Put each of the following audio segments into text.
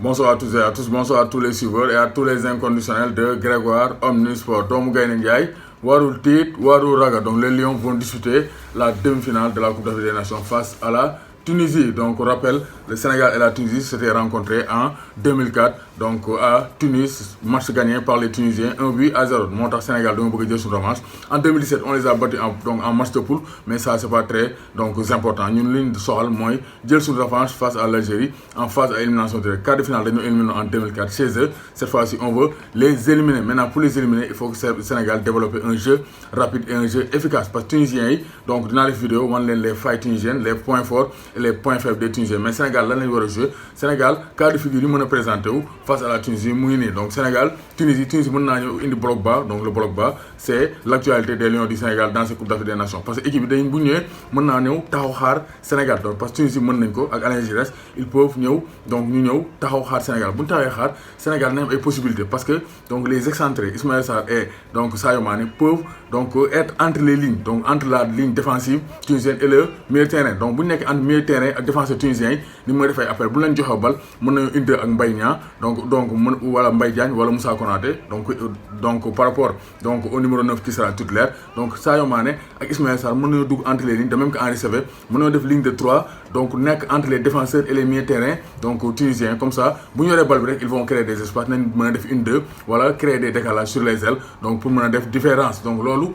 Bonsoir à tous et à tous, bonsoir à tous les suiveurs et à tous les inconditionnels de Grégoire Omnisport. Doomu Gaynde Ndiaye warul tiit warul ragal. Donc les Lions vont disputer la demi-finale de la Coupe d'Afrique des Nations face à la Tunisie. Donc on rappelle, le Sénégal et la Tunisie s'étaient rencontrés en 2004. Donc à Tunis, match gagné par les Tunisiens 1-0. Moo tax Sénégal dama bëgg a jël suñu revanche. En 2017 on les a battus en match de poule, mais ça c'est pas très important. Ñun li ñu soxal mooy jël suñu revanche face à l'Algérie en phase à élimination directe. Quart de finale dañoo éliminé en 2004 chez eux. Cette fois-ci on veut les éliminer. Maintenant pour les éliminer il faut que le Sénégal développe un jeu rapide et un jeu efficace. Parce que Tunisiens yi donc dinaa def vidéo wan leen les failles tunisiennes, les points forts et les points faibles des Tunisiens. Mais Sénégal lan lañu war a jouer. Sénégal cas de figure yi mën a présenté wu face à la Tunisie mu ngi nii. Donc Sénégal Tunisie mën naa ñëw indi bloc bas. Donc le bloc bas c'est l'actualité des Lions du Sénégal dans cette Coupe d'Afrique des Nations. Parce que équipe bi dañ bu ñëwee mën naa ñëw taxaw xaar Sénégal. Donc parce que Tunisie mën nañ ko ak Alain Giresse ils peuvent ñëw donc ñu ñëw taxaw xaar Sénégal bu ñu taxawee xaar Sénégal nañ am ay possibilités. Parce que donc les excentrés Ismaïla Sarr et donc Sadio Mané peuvent donc être entre les lignes, donc entre la ligne défensive tunisienne et le milieu de terrain. Donc bu ñu nekk entre milieu de terrain ak défenseur tunisien yi ni mooy def ay appel bu leen joxee bal mën nañu indi ak Mbaye Niang donc mën wala Mbaye Diagne wala Moussa Konaté donc par rapport donc au numéro 9 qui sera titulaire. Donc Sadio Mané ak Ismaïla Sarr mën nañu dugg entre les lignes de même que Henri Saivet mën nañu def ligne de 3 donc nekk entre les défenseurs et les milieux de terrain donc tunisiens. Comme ça bu ñu yoree bal bi rek ils vont créer des espaces nañ mën a def une deux wala créer des décalages sur les ailes donc pour mën a def différence. Donc loolu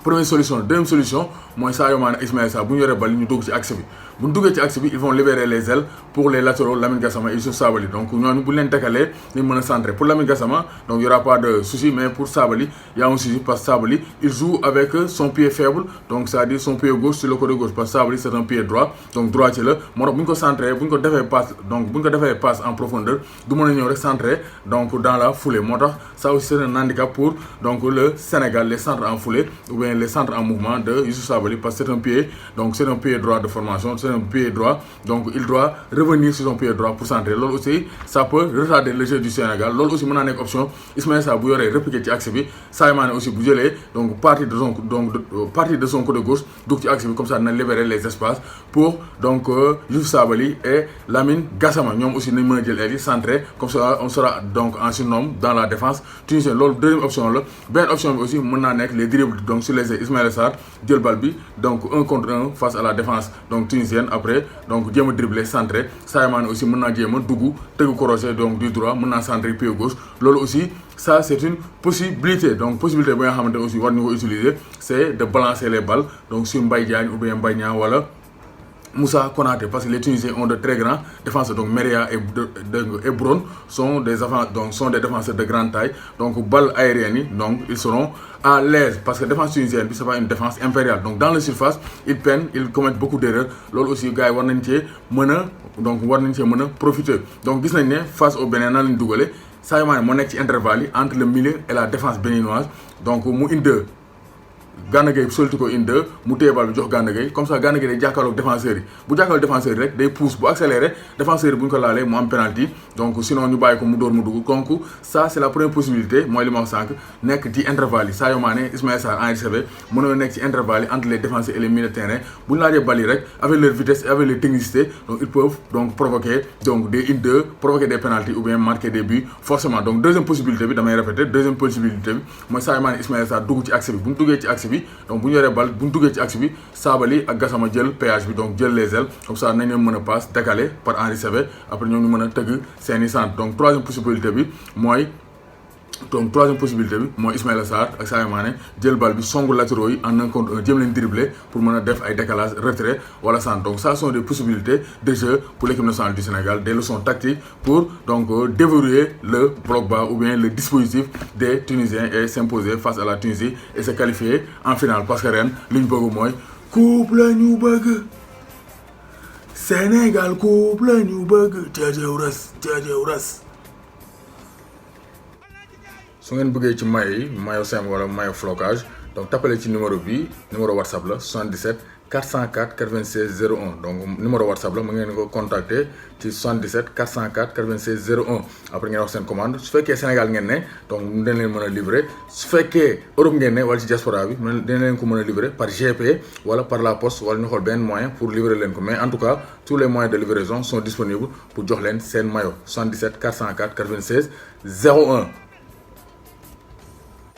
première solution. Deuxième solution mooy Sadio Mané ak Ismaïla Sarr bu ñu yoree bal ñu dugg ci axe bi bu ñu duggee ci axe bi ils vont libérer les ailes pour les latéraux Lamine Gassama et Youssouf Sabaly. Donc ñooñu bu leen décaler ñu mën a centrer. Pour Lamine Gassama donc il y aura pas de souci, mais pour Sabaly il y a un souci parce que Sabaly il joue avec son pied faible, donc c'est-à-dire son pied gauche sur le côté gauche parce que Sabaly c'est un pied droit donc droitier la moo tax bu ñu ko centrer bu ñu ko defee passe donc bu ñu ko defee passe en profondeur du mën a ñëw rek centrer donc dans la foulée. Moo tax ça aussi c'est un handicap pour donc le Sénégal, les centres en foulée ou bien les centres en mouvement de Youssouf Sabaly parce que c'est un pied donc c'est un pied droit de formation, c'est un pied droit donc il doit revenir sur son pied droit pour centrer. Loolu aussi ça peut retarder le jeu du Sénégal. Loolu aussi mën naa nekk option. Ismaïla Sarr bu yoree repiquer ci axe bi, Sadio Mané aussi bu jëlee donc partie de son côté gauche dugg ci axe bi, comme ça dina libérer les espaces pour donc Youssouf Sabaly et Lamine Gassama. Ñoom aussi nañ mën a jël aile yi centré, comme ça on sera donc en surnombre dans la défense tunisienne. Loolu deuxième option la. Beneen option bi aussi mën naa nekk les dribbles donc sur les ailes. Ismaïla Sarr jël bal bi donc 1 contre 1 face à la défense donc tunisienne. Après donc jéem a dribbler centré. Sadio Mané aussi mën naa jéem a dugg tëgg crochet donc du droit mën naa centré pied gauche. Loolu aussi ça c'est une possibilité. Donc possibilité bi nga xamante aussi war ñu ko utiliser c'est de balancer les balles donc sur Mbaye Diagne ou bien Mbaye Niang wala Moussa Konaté parce que les Tunisiens ont de très grands défenseurs. Donc Meria et Brown sont des défenseurs de grande taille. Donc balles aériennes donc ils seront à l'aise parce que défense tunisienne c'est pas une défense impériale. Donc dans la surface ils peinent, ils commettent beaucoup d'erreurs. Loolu aussi gars yi war nañ cee mën a profiter. Donc gis nañ ne face au Bénin nan lañ dugalee Sadio Mané moo nekk ci intervalle yi entre le milieu et la défense béninoise. Donc mu indi Gana Gueye solti ko indi mu téye bal bi jox Gana Gueye, comme ça Gana Gueye day jàkkaarloog défenseurs yi bu jàkkaarloog défenseurs yi rek day pousse bu accéléré défenseurs yi bu ñu ko laalee mu am penalty. Donc sinon ñu bàyyi ko mu dóor mu dugg. Donc ça c'est la première possibilité mooy li ma wax sànq nekk ci intervalle yi. Sadio Mané, Ismaïla Sarr, Henri Saivet mënoo nekk ci intervalle yi entre les défenseurs et les milieux de terrain. Bu ñu laajee bal yi rek avec leur vitesse et avec leur technicité donc ils peuvent donc provoquer donc des une-deux, provoquer des penalties ou bien marquer des buts forcément. Donc deuxième possibilité bi damay répéter, deuxième possibilité bi mooy Sadio Mané, Ismaïla Sarr dugg ci axe bi. Bu ñu duggee ci axe bi donc bu ñu yoree bal bu ñu duggee ci axe bi Sabaly ak Gassama jël péage bi donc jël les ailes, comme ça nañ leen mën a passe décalé par Henri Saivet après ñoom ñu mën a tëgg seeni centre. Donc troisième possibilité bi mooy Ismaïla Sarr ak Sadio Mané jël bal bi songu latéraux yi en un contre un jéem leen dribbler pour mën a def ay décalage retrait wala centre. Donc ça sont des possibilités de jeu pour l'équipe nationale du Sénégal, des leçons tactiques pour donc déverrouiller le bloc bas ou bien le dispositif des Tunisiens et s'imposer face à la Tunisie et se qualifier en finale. Parce que ren li ñu bëgg mooy coupe la ñu bëgg Sénégal, coupe la ñu bëgg jaajew ras. Su ngeen bëggee ci maillot yi maillot simple wala maillot flocage donc tapale ci numéro WhatsApp la 77 404 96 01 donc numéro WhatsApp la mu ngeen ko contacter ci 77 404 96 01 après ngeen wax seen commande su fekkee Sénégal ngeen ne donc dañ leen mën a livrer su fekkee Europe ngeen ne wala ci diaspora bi dañ leen ko mën a livrer par GP wala par la poste wala ñu xool benn moyen pour livrer leen ko mais en tout cas tous les moyens de livraison sont disponibles pour jox leen seen maillot 77 404 96 01